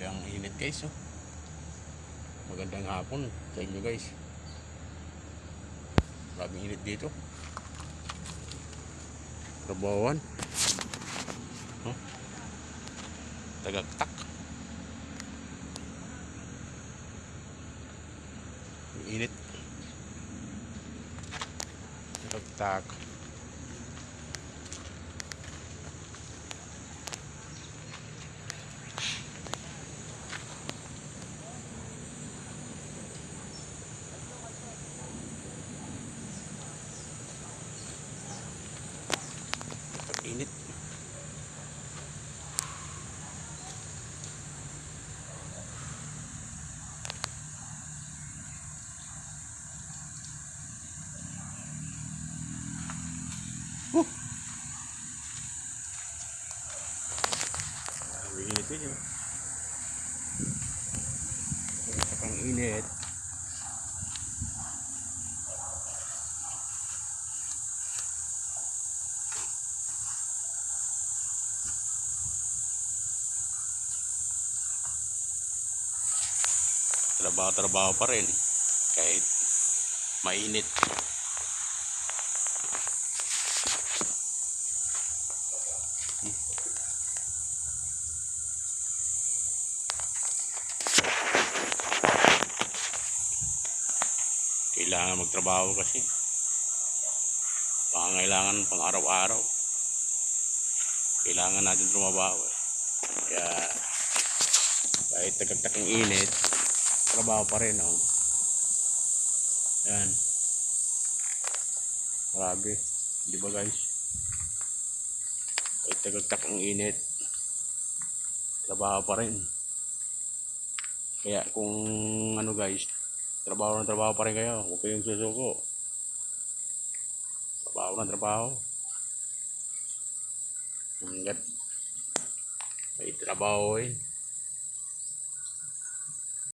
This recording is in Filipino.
Grabe ang init guys, oh. Magandang hapon sa inyo guys. Grabe init dito. Trabawan. Oh. Tagaktak. Init. Tagaktak. Init. Init din yun. Ang init. Trabaho pa rin kahit mainit. Kailangan magtrabaho kasi pangangailangan pang araw-araw, kailangan natin trumabaho kaya kahit nagkagtak ang init, trabaho pa rin, oh. Yan, grabe, di ba guys? Kahit nagkagtak ang init, trabaho pa rin. Kaya kung ano guys, trabaho pa rin kayo, huwag kayong susuko. Trabaho. Hanggat may trabaho